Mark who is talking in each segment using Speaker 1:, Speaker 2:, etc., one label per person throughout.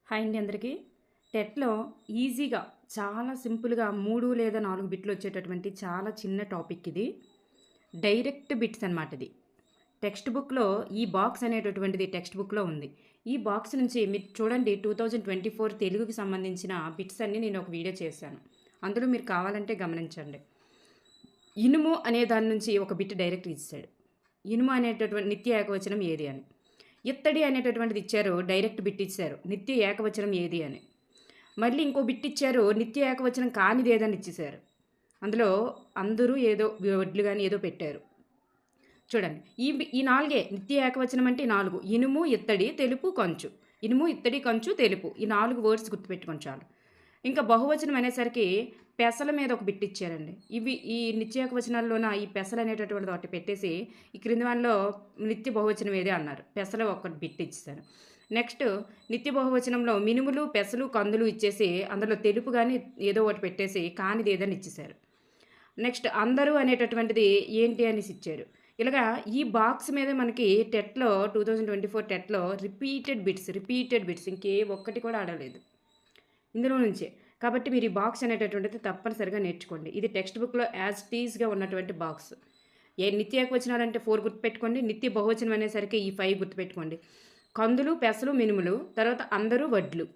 Speaker 1: Hi అండి అందరికీ. టెట్‌లో ఈజీగా చాలా సింపుల్‌గా 3 లేదా 4 బిట్లు వచ్చేటటువంటి చాలా చిన్న టాపిక్ ఇది. డైరెక్ట్ బిట్స్ అనమాట ఇది. టెక్స్ట్ బుక్‌లో ఈ బాక్స్ అనేటటువంటిది టెక్స్ట్ బుక్‌లో ఉంది. ఈ బాక్స్ నుంచి మీరు చూడండి 2024 తెలుగుకి సంబంధించిన బిట్స్ అన్నీ నేను ఒక వీడియో చేశాను. అందులో మీరు కావాలంటే గమనించండి. ఇనుము అనే దాని నుంచి ఒక బిట్ డైరెక్ట్ ఇచ్చాడు. ఇనుము అనేటటువంటి నిత్య ఏకవచనం ఏది అని. ఇత్తడి అనేటటువంటిది ఇచ్చారు. డైరెక్ట్ బిట్ ఇచ్చారు. నిత్య ఏకవచనం ఏది అని. మళ్ళీ ఇంకో బిట్ ఇచ్చారు. నిత్య ఏకవచనం కానిది ఏదని ఇచ్చేశారు. అందులో అందరూ ఏదో వడ్లు గాని ఏదో పెట్టారు. చూడండి. ఈ 4 నిత్య ఏకవచనం అంటే 4. ఇనుము, ఇత్తడి, తెలుపు, కంచు. ఇనుము, ఇత్తడి, కంచు, తెలుపు. ఈ 4 వర్డ్స్ గుర్తుపెట్టుకోండి చాలు. ఇంకా బహువచనం అనేసరికి పెసల మీద ఒక బిట్ ఇచ్చారండి. ఈ నిత్య ఏకవచనాల్లోన ఈ పెసలు అనేటటువంటిది ఒకటి పెట్టేసి ఈ క్రింది వానిలో నిత్య బహువచనం ఏదే అన్నారు. పెసలు ఒకటి బిట్ ఇచ్చేసారు. నెక్స్ట్ నిత్య బహువచనంలో మినుములు, పెసలు, కందులు ఇచ్చేసి అందులో తెలుపు గాని ఏదో ఒకటి పెట్టేసి కానిది ఏదని ఇచ్చేశారు. నెక్స్ట్ అందరూ అనేటటువంటిది ఏంటి అనేసి ఇచ్చారు. ఇలాగా ఈ బాక్స్ మీద మనకి టెట్‌లో 2024 టెట్‌లో రిపీటెడ్ బిట్స్ ఇంకే ఒక్కటి కూడా అడగలేదు. ఇందులో నుంచే. కాబట్టి మీరు ఈ బాక్స్ అనేటటువంటిది తప్పనిసరిగా నేర్చుకోండి. ఇది టెక్స్ట్ బుక్‌లో యాజ్ ఇట్ ఈస్‌గా ఉన్నటువంటి బాక్స్. నిత్య ఏకవచనాలంటే 4 గుర్తుపెట్టుకోండి. నిత్య బహువచనం అనేసరికి ఈ 5 గుర్తుపెట్టుకోండి. కందులు, పెసలు, మినుములు, తర్వాత అందరూ వడ్లు.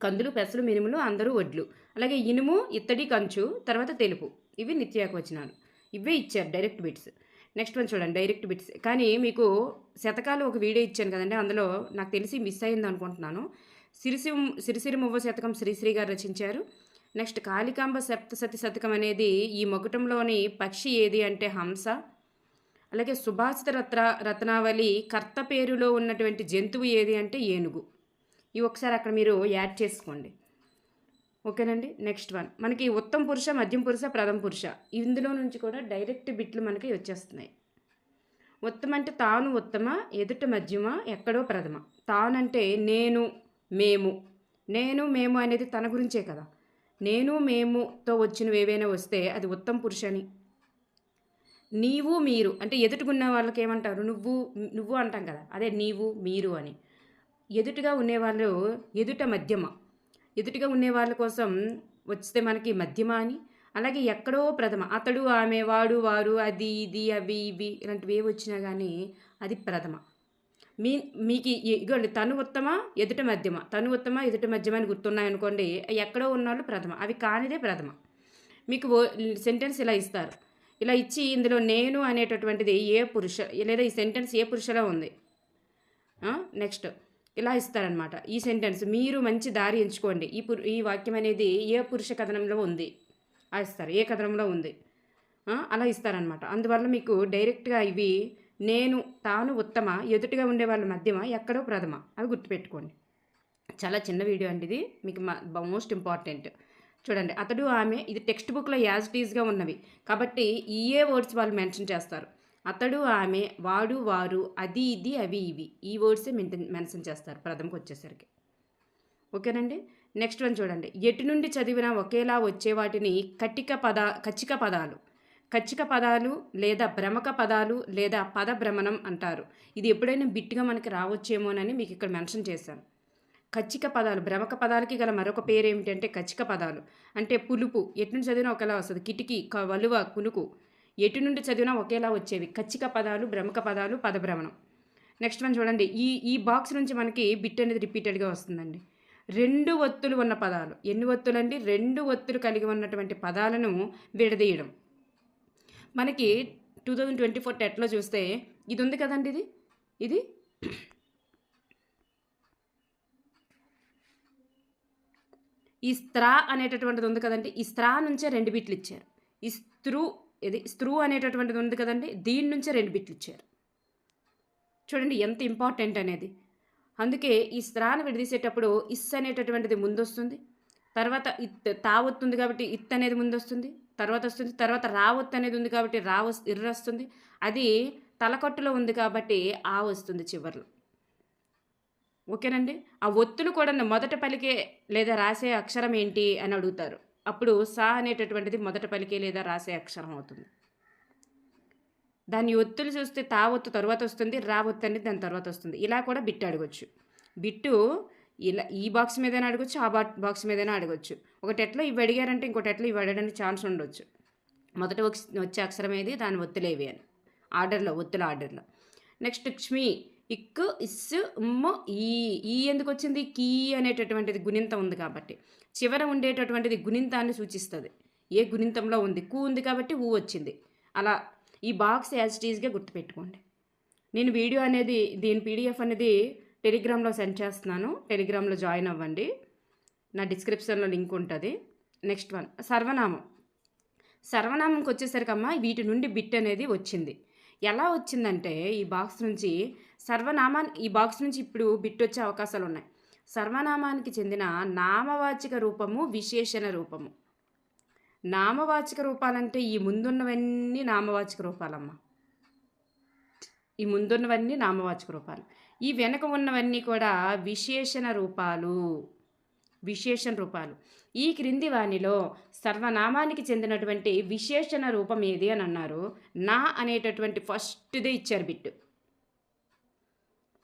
Speaker 1: కందులు, పెసలు, మినుములు, అందరూ వడ్లు. అలాగే ఇనుము, ఇత్తడి, కంచు, తర్వాత తెలుపు. ఇవి నిత్య ఏకవచనాలు. ఇవే ఇచ్చారు డైరెక్ట్ బిట్స్. నెక్స్ట్ వన్ చూడండి డైరెక్ట్ బిట్స్. కానీ మీకు శతకాలు ఒక వీడియో ఇచ్చాను కదండీ! అందులో నాకు తెలిసి మిస్ అయిందనుకుంటున్నాను. సిరిసిరి మువ్వ శతకం శ్రీశ్రీ గారు రచించారు. నెక్స్ట్ కాళికాంబ సప్తసతి శతకం అనేది ఈ మొగటంలోని పక్షి ఏది అంటే హంస. అలాగే సుభాషిత రత్నావళి కర్త పేరులో ఉన్నటువంటి జంతువు ఏది అంటే ఏనుగు. ఇవి ఒకసారి అక్కడ మీరు యాడ్ చేసుకోండి. ఓకేనండి. నెక్స్ట్ వన్ మనకి ఉత్తమ పురుష, మధ్యం పురుష, ప్రథమ పురుష ఇందులో నుంచి కూడా డైరెక్ట్ బిట్లు మనకి వచ్చేస్తున్నాయి. ఉత్తమ అంటే తాను ఉత్తమ, ఎదుట మధ్యమ, ఎక్కడో ప్రథమ. తానంటే నేను, మేము. నేను, మేము అనేది తన గురించే కదా. నేను, మేముతో వచ్చినవి ఏవైనా వస్తే అది ఉత్తమ పురుష అని. నీవు, మీరు అంటే ఎదుటికున్న వాళ్ళకి ఏమంటారు? నువ్వు అంటాం కదా. అదే నీవు, మీరు అని. ఎదుటిగా ఉండేవాళ్ళు ఎదుట మధ్యమ. ఎదుటిగా ఉండేవాళ్ళ కోసం వస్తే మనకి మధ్యమ అని. అలాగే ఎక్కడో ప్రథమ. అతడు, ఆమె, వాడు, వారు, అది, ఇది, అవి, ఇవి ఇలాంటివి ఏవి వచ్చినా కానీ అది ప్రథమ. మీకు ఇగోండి తను ఉత్తమ, ఎదుట మధ్యమ. తను ఉత్తమ, ఎదుట మధ్యమ అని గుర్తున్నాయనుకోండి. ఎక్కడో ఉన్నవాళ్ళు ప్రథమ. అవి కానిదే ప్రథమ. మీకు సెంటెన్స్ ఇలా ఇస్తారు. ఇలా ఇచ్చి ఇందులో నేను అనేటటువంటిది ఏ పురుష లేదా ఈ సెంటెన్స్ ఏ పురుషలో ఉంది. నెక్స్ట్ ఇలా ఇస్తారనమాట. ఈ సెంటెన్స్ మీరు మంచి దారి ఎంచుకోండి. ఈ వాక్యం అనేది ఏ పురుష కథనంలో ఉంది ఇస్తారు. ఏ కథనంలో ఉంది అలా ఇస్తారనమాట. అందువల్ల మీకు డైరెక్ట్గా ఇవి నేను, తాను ఉత్తమ, ఎదుటిగా ఉండేవాళ్ళ మధ్యమ, ఎక్కడో ప్రథమ అవి గుర్తుపెట్టుకోండి. చాలా చిన్న వీడియో అండి ఇది. మీకు మోస్ట్ ఇంపార్టెంట్. చూడండి అతడు, ఆమె ఇది టెక్స్ట్ బుక్లో యాజ్ ఇట్ ఈస్‌గా ఉన్నవి. కాబట్టి ఏ వర్డ్స్ వాళ్ళు మెన్షన్ చేస్తారు. అతడు, ఆమె, వాడు, వారు, అది, ఇది, అవి, ఇవి ఈ వర్డ్సే మెన్షన్ చేస్తారు ప్రథమకు వచ్చేసరికి. ఓకేనండి. నెక్స్ట్ వన్ చూడండి. ఎటు నుండి చదివినా ఒకేలా వచ్చే వాటిని కచ్చిక పదాలు లేదా భ్రమక పదాలు లేదా పద భ్రమణం అంటారు. ఇది ఎప్పుడైనా బిట్గా మనకి రావచ్చేమోనని మీకు ఇక్కడ మెన్షన్ చేశాను. కచ్చిక పదాలు భ్రమక పదాలకి గల మరొక పేరు ఏమిటంటే కచ్చిక పదాలు. అంటే పులుపు ఎటు నుండి చదివినా ఒకేలా వస్తుంది. కిటికీ, వలువ, కునుకు ఎటు నుండి చదివినా ఒకేలా వచ్చేవి. కచ్చిక పదాలు, భ్రమక పదాలు, పదభ్రమణం. నెక్స్ట్ వన్ చూడండి. ఈ బాక్స్ నుంచి మనకి బిట్ అనేది రిపీటెడ్గా వస్తుందండి. 2 ఒత్తులు ఉన్న పదాలు. ఎన్ని ఒత్తులు అండి? 2 ఒత్తులు కలిగి ఉన్నటువంటి పదాలను విడదీయడం. మనకి 2024 టెట్లో చూస్తే ఇది ఉంది కదండి. ఇది ఈ స్త్రా అనేటటువంటిది ఉంది కదండి. ఈ స్త్రా నుంచే 2 బిట్లు ఇచ్చారు. ఈ స్త్రూ అనేటటువంటిది ఉంది కదండి. దీని నుంచే 2 బిట్లు ఇచ్చారు. చూడండి ఎంత ఇంపార్టెంట్ అనేది. అందుకే ఈ స్త్రాను విడదీసేటప్పుడు ఇస్ అనేటటువంటిది ముందొస్తుంది. తర్వాత తావొత్తుంది కాబట్టి ఇత్ అనేది ముందొస్తుంది. తర్వాత వస్తుంది. తర్వాత రావొత్తు అనేది ఉంది కాబట్టి ఇర్రొస్తుంది. అది తలకట్టులో ఉంది కాబట్టి వస్తుంది చివర్లో. ఓకేనండి. ఆ ఒత్తులు కూడా మొదట పలికే లేదా రాసే అక్షరం ఏంటి అని అడుగుతారు. అప్పుడు సా అనేటటువంటిది మొదట పలికే లేదా రాసే అక్షరం అవుతుంది. దాని ఒత్తులు చూస్తే తా ఒత్తు తర్వాత వస్తుంది. రా ఒత్తు అనేది దాని తర్వాత వస్తుంది. ఇలా కూడా బిట్టు అడగొచ్చు. బిట్టు ఇలా ఈ బాక్స్ మీదైనా అడగొచ్చు, ఆ బాక్స్ మీదైనా అడగొచ్చు. ఒక టెట్లో ఇవి అడిగారంటే ఇంకో టెట్లో ఇవి అడగడానికి ఛాన్స్ ఉండొచ్చు. మొదట వచ్చే అక్షరం ఏది, దాని ఒత్తులేవి అని ఆర్డర్లో, ఒత్తుల ఆర్డర్లో. నెక్స్ట్ క్ష్మి, ఇక్, ఇస్, ఉమ్, ఈ ఎందుకు వచ్చింది? కీ అనేటటువంటిది గుణింతం ఉంది కాబట్టి, చివర ఉండేటటువంటిది గుణింతాన్ని సూచిస్తుంది. ఏ గుణింతంలో ఉంది? కు ఉంది కాబట్టి ఊ వచ్చింది. అలా ఈ బాక్స్ యాజ్ టీజ్గా గుర్తుపెట్టుకోండి. నేను వీడియో అనేది దీని పీడిఎఫ్ అనేది టెలిగ్రామ్లో సెండ్ చేస్తున్నాను. టెలిగ్రామ్లో జాయిన్ అవ్వండి. నా డిస్క్రిప్షన్లో లింక్ ఉంటుంది. Next one సర్వనామం. సర్వనామంకి వచ్చేసరికి అమ్మ వీటి నుండి బిట్ అనేది వచ్చింది. ఎలా వచ్చిందంటే ఈ బాక్స్ నుంచి ఈ బాక్స్ నుంచి ఇప్పుడు బిట్ వచ్చే అవకాశాలు ఉన్నాయి. సర్వనామానికి చెందిన నామవాచక రూపము, విశేషణ రూపము. నామవాచక రూపాలంటే ఈ ముందున్నవన్నీ నామవాచక రూపాలమ్మ. ఈ ముందున్నవన్నీ నామవాచక రూపాలు. ఈ వెనక ఉన్నవన్నీ కూడా విశేషణ రూపాలు. ఈ క్రింది వానిలో సర్వనామానికి చెందినటువంటి విశేషణ రూపం ఏది అని అన్నారు. నా అనేటటువంటి ఫస్ట్దే ఇచ్చారు బిట్టు.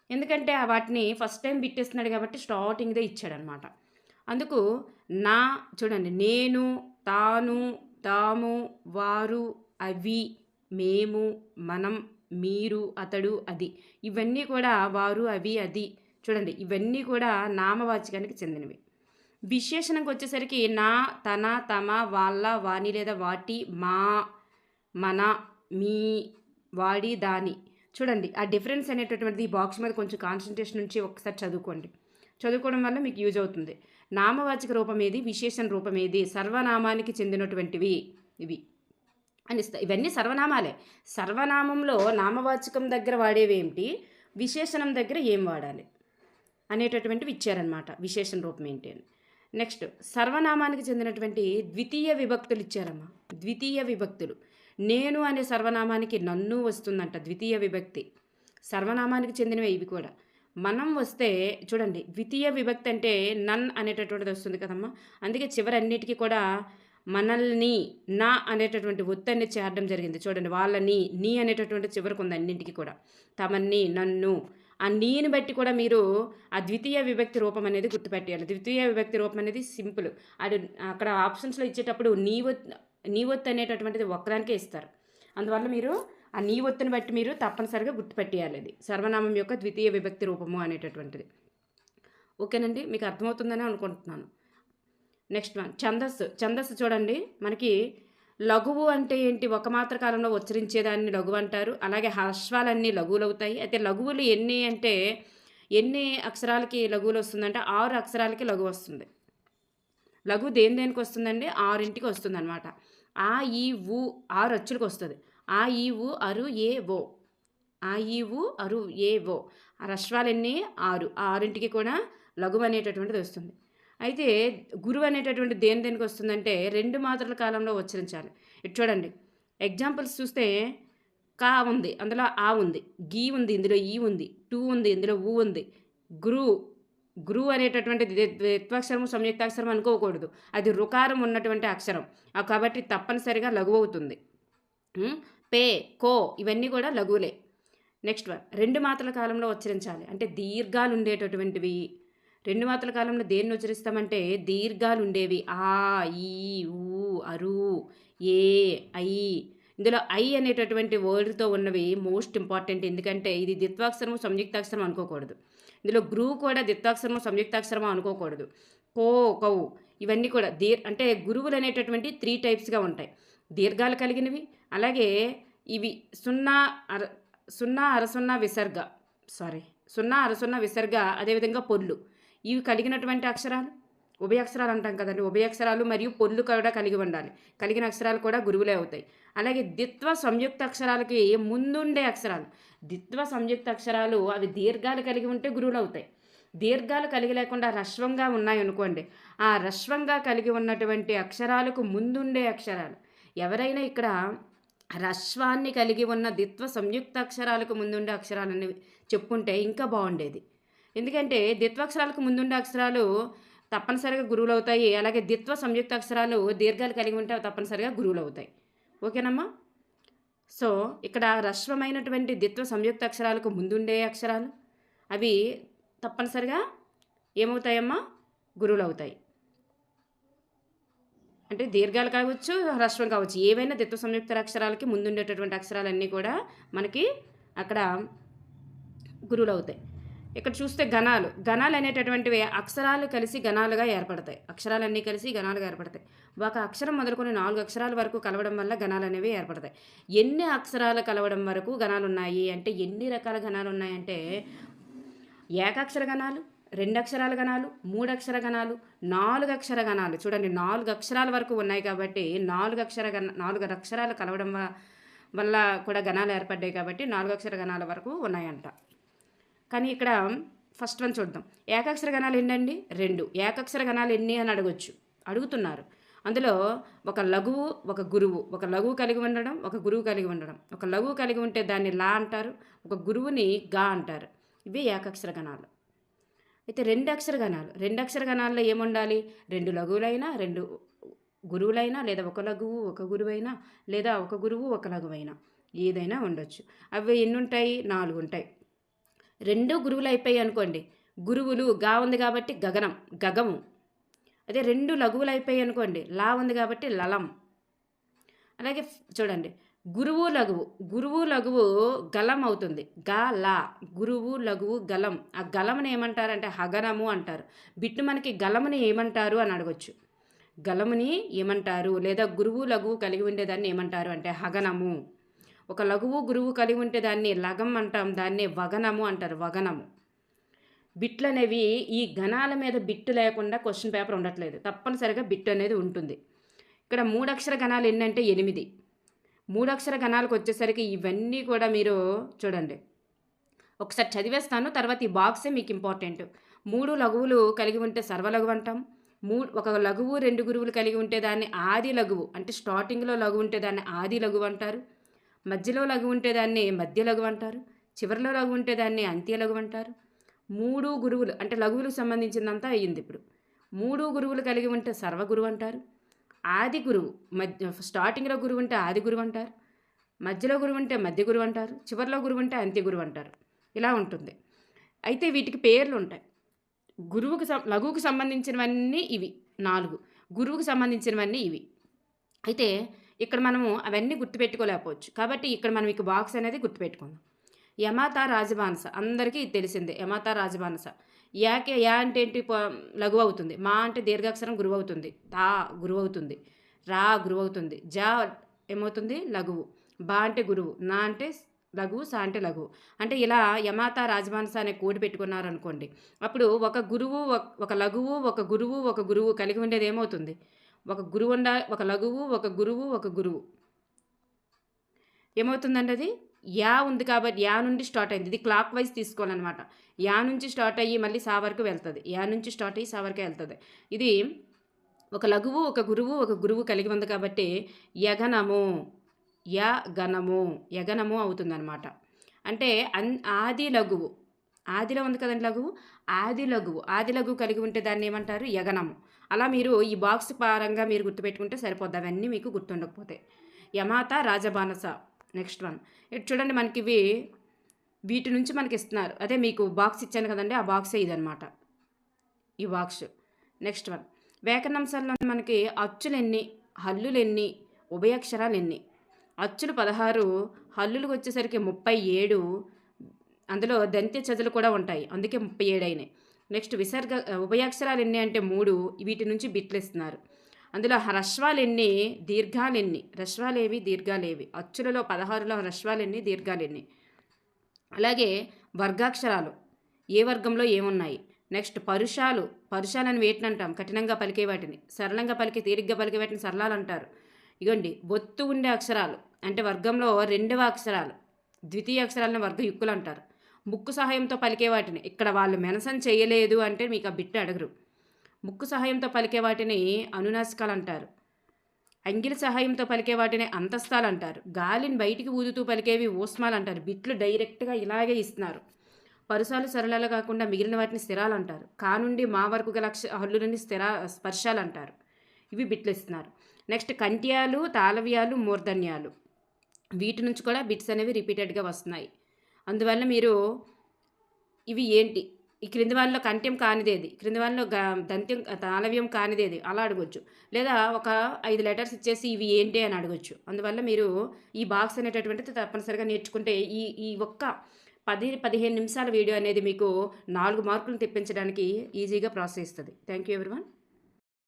Speaker 1: ఎందుకంటే వాటిని ఫస్ట్ టైం బిట్ ఇస్తున్నాడు కాబట్టి స్టార్టింగ్దే ఇచ్చాడనమాట. అందుకు నా చూడండి, నేను, తాను, తాము, వారు, అవి, మేము, మనం, మీరు, అతడు, అది, ఇవన్నీ కూడా వారు, అవి, అది, చూడండి ఇవన్నీ కూడా నామవాచకానికి చెందినవి. విశేషణంకి వచ్చేసరికి నా, తన, తమ, వాళ్ళ, వాని లేదా వాటి, మా, మన, మీ, వాడి, దాని. చూడండి ఆ డిఫరెన్స్ అనేటటువంటిది ఈ బాక్స్ మీద కొంచెం కాన్సన్ట్రేషన్ నుంచి ఒకసారి చదువుకోవడం వల్ల మీకు యూజ్ అవుతుంది. నామవాచక రూపం ఏది, విశేషణ రూపం ఏది, సర్వనామానికి చెందినటువంటివి ఇవి అనిస్తా. ఇవన్నీ సర్వనామాలే. సర్వనామంలో నామవాచకం దగ్గర వాడేవి ఏమిటి, విశేషణం దగ్గర ఏం వాడాలి అనేటటువంటివి ఇచ్చారనమాట. విశేషణ రూపం ఏంటి అని. నెక్స్ట్ సర్వనామానికి చెందినటువంటి ద్వితీయ విభక్తులు ఇచ్చారమ్మా. ద్వితీయ విభక్తులు. నేను అనే సర్వనామానికి నన్ను వస్తుందంట, ద్వితీయ విభక్తి. సర్వనామానికి చెందినవి ఇవి కూడా. మనం వస్తే చూడండి, ద్వితీయ విభక్తి అంటే నన్ అనేటటువంటిది వస్తుంది కదమ్మా. అందుకే చివరన్నిటికీ కూడా మనల్ని, నా అనేటటువంటి ఒత్తన్ని చేరడం జరిగింది. చూడండి, వాళ్ళని, నీ అనేటటువంటి చివరికి ఉంది అన్నింటికి కూడా. తమన్ని, నన్ను, ఆ నీని బట్టి కూడా మీరు ఆ ద్వితీయ విభక్తి రూపం అనేది గుర్తుపెట్టేయాలి. ద్వితీయ విభక్తి రూపం అనేది సింపుల్. అది అక్కడ ఆప్షన్స్లో ఇచ్చేటప్పుడు నీ ఒత్తు అనేటటువంటిది ఒక్కదానికే ఇస్తారు. అందువల్ల మీరు ఆ నీ ఒత్తుని బట్టి మీరు తప్పనిసరిగా గుర్తుపెట్టేయాలి. అది సర్వనామం యొక్క ద్వితీయ విభక్తి రూపము అనేటటువంటిది. ఓకేనండి, మీకు అర్థమవుతుందని అనుకుంటున్నాను. నెక్స్ట్ వన్ ఛందస్సు చూడండి, మనకి లఘువు అంటే ఏంటి, ఒక మాత్ర కాలంలో ఉచ్చరించేదాన్ని లఘువు అంటారు. అలాగే హ్రస్వాలన్నీ లఘువులు అవుతాయి. అయితే లఘువులు ఎన్ని అంటే ఎన్ని అక్షరాలకి లఘువులు వస్తుందంటే 6 అక్షరాలకి లఘువు వస్తుంది. లఘువు దేనికి వస్తుందండి, 6ంటికి వస్తుంది అనమాట. ఆ ఈ ఊ 6 అచ్చులకు వస్తుంది. ఆ ఈ ఊ అరు ఏ ఓ, ఆ ఈ ఊ అరు ఏ ఓ. ఆ హ్రస్వాలన్నీ 6, 6ంటికి కూడా లఘువు అనేటటువంటిది వస్తుంది. అయితే గురువు అనేటటువంటి దేనికి వస్తుందంటే 2 మాత్రల కాలంలో ఉచ్చరించాలి. ఇటు చూడండి, ఎగ్జాంపుల్స్ చూస్తే కా ఉంది, అందులో ఆ ఉంది, గీ ఉంది, ఇందులో ఈ ఉంది, టూ ఉంది, ఇందులో ఊ ఉంది. గురు అనేటటువంటిది ద్విత్వాక్షరము సంయుక్తాక్షరం అనుకోకూడదు. అది రుకారం ఉన్నటువంటి అక్షరం కాబట్టి తప్పనిసరిగా లఘువు అవుతుంది. పే, కో ఇవన్నీ కూడా లఘువులే. నెక్స్ట్ వన్ 2 మాత్రల కాలంలో ఉచ్చరించాలి అంటే దీర్ఘాలు ఉండేటటువంటివి. 2 మాత్రల కాలంలో దేన్ని ఉచ్చరిస్తామంటే దీర్ఘాలు ఉండేవి. ఆ, ఈ, ఊ, అరు, ఏ, ఐ. ఇందులో ఐ అనేటటువంటి వర్డ్తో ఉన్నవి మోస్ట్ ఇంపార్టెంట్. ఎందుకంటే ఇది ద్విత్వాక్షరము సంయుక్తాక్షరం అనుకోకూడదు. ఇందులో గ్రూ కూడా ద్విత్వాక్షరము సంయుక్తాక్షరము అనుకోకూడదు. కో, కౌ ఇవన్నీ కూడా అంటే గురువులు అనేటటువంటి 3 టైప్స్గా ఉంటాయి. దీర్ఘాలు కలిగినవి, అలాగే ఇవి 0 అరసున్నా విసర్గ, 0 అరసున్నా విసర్గ, అదేవిధంగా పొల్లు, ఇవి కలిగినటువంటి అక్షరాలు ఉభయక్షరాలు అంటాం కదండి. ఉభయక్షరాలు మరియు పొల్లు కూడా కలిగి ఉండాలి. కలిగిన అక్షరాలు కూడా గురువులే అవుతాయి. అలాగే ద్విత్వ సంయుక్త అక్షరాలకి ముందుండే అక్షరాలు, ద్విత్వ సంయుక్త అక్షరాలు అవి దీర్ఘాలు కలిగి ఉంటే గురువులు అవుతాయి. దీర్ఘాలు కలిగి లేకుండా హ్రస్వంగా ఉన్నాయనుకోండి, ఆ హ్రస్వంగా కలిగి ఉన్నటువంటి అక్షరాలకు ముందుండే అక్షరాలు. ఎవరైనా ఇక్కడ హ్రస్వాన్ని కలిగి ఉన్న ద్విత్వ సంయుక్త అక్షరాలకు ముందుండే అక్షరాలని చెప్పుకుంటే ఇంకా బాగుండేది. ఎందుకంటే ద్విత్వాక్షరాలకు ముందుండే అక్షరాలు తప్పనిసరిగా గురువులు అవుతాయి. అలాగే ద్విత్వ సంయుక్త అక్షరాలు దీర్ఘాలు కలిగి ఉంటే తప్పనిసరిగా గురువులు అవుతాయి. ఓకేనమ్మా. సో ఇక్కడ హ్రస్వమైనటువంటి ద్విత్వ సంయుక్త అక్షరాలకు ముందుండే అక్షరాలు అవి తప్పనిసరిగా ఏమవుతాయమ్మా? గురువులు అవుతాయి. అంటే దీర్ఘాలు కావచ్చు, హ్రస్వం కావచ్చు, ఏవైనా ద్విత్వ సంయుక్త అక్షరాలకి ముందుండేటటువంటి అక్షరాలన్నీ కూడా మనకి అక్కడ గురువులు అవుతాయి. ఇక్కడ చూస్తే గణాలు. గణాలు అనేటటువంటివి అక్షరాలు కలిసి గణాలుగా ఏర్పడతాయి. అక్షరాలన్నీ కలిసి గణాలుగా ఏర్పడతాయి. ఒక అక్షరం మొదలుకొని 4 అక్షరాల వరకు కలవడం వల్ల గణాలు అనేవి ఏర్పడతాయి. ఎన్ని అక్షరాలు కలవడం వరకు గణాలు ఉన్నాయి అంటే, ఎన్ని రకాల గణాలు ఉన్నాయంటే, ఏకాక్షర గణాలు, 2 అక్షరాల గణాలు, 3 అక్షర గణాలు, 4 అక్షర గణాలు. చూడండి, 4 అక్షరాల వరకు ఉన్నాయి కాబట్టి 4 అక్షరాలు కలవడం వల్ల కూడా గణాలు ఏర్పడ్డాయి కాబట్టి 4 అక్షర గణాల వరకు ఉన్నాయంట. కానీ ఇక్కడ ఫస్ట్ వన్ చూద్దాం. ఏకాక్షర గణాలు ఎన్నండి? 2. ఏకాక్షర గణాలు ఎన్ని అని అడుగుతున్నారు. అందులో ఒక లఘువు, ఒక గురువు. ఒక లఘువు కలిగి ఉండడం, ఒక గురువు కలిగి ఉండడం. ఒక లఘువు కలిగి ఉంటే దాన్ని లా అంటారు, ఒక గురువుని గా అంటారు. ఇవి ఏకాక్షర గణాలు. అయితే 2 అక్షర గణాలు. 2 అక్షర గణాల్లో ఏముండాలి? 2 లఘువులైనా, 2 గురువులైనా, లేదా ఒక లఘువు ఒక గురువైనా, లేదా ఒక గురువు ఒక లఘువైనా, ఏదైనా ఉండొచ్చు. అవి ఎన్ని ఉంటాయి? 4 ఉంటాయి. 2 గురువులు అయిపోయాయి అనుకోండి, గురువులు గా ఉంది కాబట్టి గగనం, గగము. అదే 2 లఘువులు అయిపోయాయి అనుకోండి, లా ఉంది కాబట్టి లలం. అలాగే చూడండి, గురువు లఘువు గలం అవుతుంది. గా లా, గురువు లఘువు గలం. ఆ గలముని ఏమంటారంటే హగనము అంటారు. బిట్టు మనకి గలముని ఏమంటారు అని అడగొచ్చు. గలముని ఏమంటారు, లేదా గురువు లఘువు కలిగి ఉండేదాన్ని ఏమంటారు అంటే హగనము. ఒక లఘువు గురువు కలిగి ఉంటే దాన్ని లగం అంటాం, దాన్ని వగనము అంటారు, వగనము. బిట్లు అనేవి ఈ గణాల మీద బిట్టు లేకుండా క్వశ్చన్ పేపర్ ఉండట్లేదు. తప్పనిసరిగా బిట్టు అనేది ఉంటుంది. ఇక్కడ 3 అక్షర గణాలు ఎన్నంటే 8. 3 అక్షర గణాలకు వచ్చేసరికి ఇవన్నీ కూడా మీరు చూడండి, ఒకసారి చదివేస్తాను, తర్వాత ఈ బాక్సే మీకు ఇంపార్టెంట్. 3 లఘువులు కలిగి ఉంటే సర్వలఘువు అంటాం. ఒక లఘువు 2 గురువులు కలిగి ఉంటే దాన్ని ఆది లఘువు, అంటే స్టార్టింగ్లో లఘువు ఉంటే దాన్ని ఆది లఘువు అంటారు. మధ్యలో లఘువు ఉంటే దాన్ని మధ్య లఘువు అంటారు. చివరిలో లఘువు ఉంటే దాన్ని అంత్య లఘువు అంటారు. 3 గురువులు అంటే లఘువులకు సంబంధించిందంతా అయ్యింది. ఇప్పుడు 3 గురువులు కలిగి ఉంటే సర్వగురువు అంటారు. ఆది గురువు, స్టార్టింగ్లో గురువు ఉంటే ఆది గురువు అంటారు. మధ్యలో గురువు ఉంటే మధ్య గురువు అంటారు. చివరిలో గురువు ఉంటే అంత్య గురువు అంటారు. ఇలా ఉంటుంది. అయితే వీటికి పేర్లు ఉంటాయి. లఘువుకు సంబంధించినవన్నీ ఇవి 4, గురువుకు సంబంధించినవన్నీ ఇవి. అయితే ఇక్కడ మనము అవన్నీ గుర్తుపెట్టుకోలేకపోవచ్చు. కాబట్టి ఇక్కడ మనం ఇక బాక్స్ అనేది గుర్తుపెట్టుకుందాం. యమాత రాజబానస అందరికీ తెలిసిందే. యమాత రాజబానస. యా అంటే ఏంటి? లఘువు అవుతుంది. మా అంటే దీర్ఘాక్షరం గురువు అవుతుంది. తా గురువు అవుతుంది. రా గురువు అవుతుంది. జా ఏమవుతుంది? లఘువు. బా అంటే గురువు. నా అంటే లఘువు. సా అంటే లఘువు. అంటే ఇలా యమాత రాజమానస అనే కోడ్ పెట్టుకున్నారనుకోండి, అప్పుడు ఒక గురువు, ఒక లఘువు, ఒక గురువు కలిగి ఉండేది ఏమవుతుంది? ఒక లఘువు, ఒక గురువు ఏమవుతుందండి? అది యా ఉంది కాబట్టి యా నుండి స్టార్ట్ అయింది. ఇది క్లాక్ వైజ్ తీసుకోవాలన్నమాట. యా నుంచి స్టార్ట్ అయ్యి మళ్ళీ సా వరకు వెళ్తుంది. యా నుంచి స్టార్ట్ అయ్యి సా వరకే వెళ్తుంది. ఇది ఒక లఘువు, ఒక గురువు కలిగి ఉంది కాబట్టి యగనము, యగనము అవుతుందన్నమాట. అంటే ఆది లఘువు, ఆదిలో ఉంది కదండి లఘువు, ఆది లఘువు కలిగి ఉంటే దాన్ని ఏమంటారు? యగనము. అలా మీరు ఈ బాక్స్ పరంగా మీరు గుర్తుపెట్టుకుంటే సరిపోద్ది. అవన్నీ మీకు గుర్తుండకపోతే. యమాత రాజబానస. నెక్స్ట్ వన్ ఇటు చూడండి, మనకి వీటి నుంచి మనకి ఇస్తున్నారు. అదే మీకు బాక్స్ ఇచ్చాను కదండి, ఆ బాక్సే ఇదనమాట, ఈ బాక్స్. నెక్స్ట్ వన్ వ్యాకరణాంశాల్లో మనకి అచ్చులు ఎన్ని, హల్లులు ఎన్ని, ఉభయాక్షరాలు ఎన్ని? అచ్చులు 16, హల్లులకు వచ్చేసరికి 37. అందులో దంత్య చదులు కూడా ఉంటాయి, అందుకే 37 అయినాయి. నెక్స్ట్ ఉభయాక్షరాలు ఎన్ని అంటే 3. వీటి నుంచి బిట్లు ఇస్తున్నారు. అందులో హ్రస్వాలు ఎన్ని, దీర్ఘాలు ఎన్ని? హ్రస్వాలేవి, దీర్ఘాలేవి? అచ్చులలో 16లో హ్రస్వాలు ఎన్ని, దీర్ఘాలు ఎన్ని? అలాగే వర్గాక్షరాలు ఏ వర్గంలో ఏమున్నాయి? నెక్స్ట్ పరుషాలని వేటిని అంటాం? కఠినంగా పలికే వాటిని. సరళంగా పలికే, తేలిగ్గా పలికే వాటిని సరళాలు అంటారు. ఇగోండి, ఒత్తు ఉండే అక్షరాలు అంటే వర్గంలో 2వ అక్షరాలు, ద్వితీయ అక్షరాలను వర్గయుక్కులు అంటారు. ముక్కు సహాయంతో పలికే వాటిని, ఇక్కడ వాళ్ళు మెన్షన్ చేయలేదు అంటే మీకు ఆ బిట్టు అడగరు. ముక్కు సహాయంతో పలికే వాటిని అనునాసికాలు అంటారు. అంగిలి సహాయంతో పలికే వాటిని అంతస్తాలు అంటారు. గాలిని బయటికి ఊదుతూ పలికేవి ఊస్మాలు అంటారు. బిట్లు డైరెక్ట్గా ఇలాగే ఇస్తున్నారు. పరుసాలు సరళాలు కాకుండా మిగిలిన వాటిని స్థిరాలు అంటారు. కా నుండి మా వరకు గల హల్లులని స్పర్శాలు అంటారు. ఇవి బిట్లు ఇస్తున్నారు. నెక్స్ట్ కంట్యాలు, తాళవ్యాలు, మూర్ధన్యాలు. వీటి నుంచి కూడా బిట్స్ అనేవి రిపీటెడ్గా వస్తున్నాయి. అందువల్ల మీరు ఇవి ఏంటి, ఈ క్రింది వానిలో కంఠ్యం కానిదేది, క్రింది వానిలో దంత్యం తాళవ్యం కానిదేది అలా అడగొచ్చు. లేదా ఒక 5 లెటర్స్ ఇచ్చేసి ఇవి ఏంటి అని అడగొచ్చు. అందువల్ల మీరు ఈ బాక్స్ అనేటటువంటిది తప్పనిసరిగా నేర్చుకుంటే ఈ ఈ ఒక్క 10, 15 నిమిషాల వీడియో అనేది మీకు 4 మార్కులు తెప్పించడానికి ఈజీగా ప్రోత్సహిస్తది. Thank you everyone.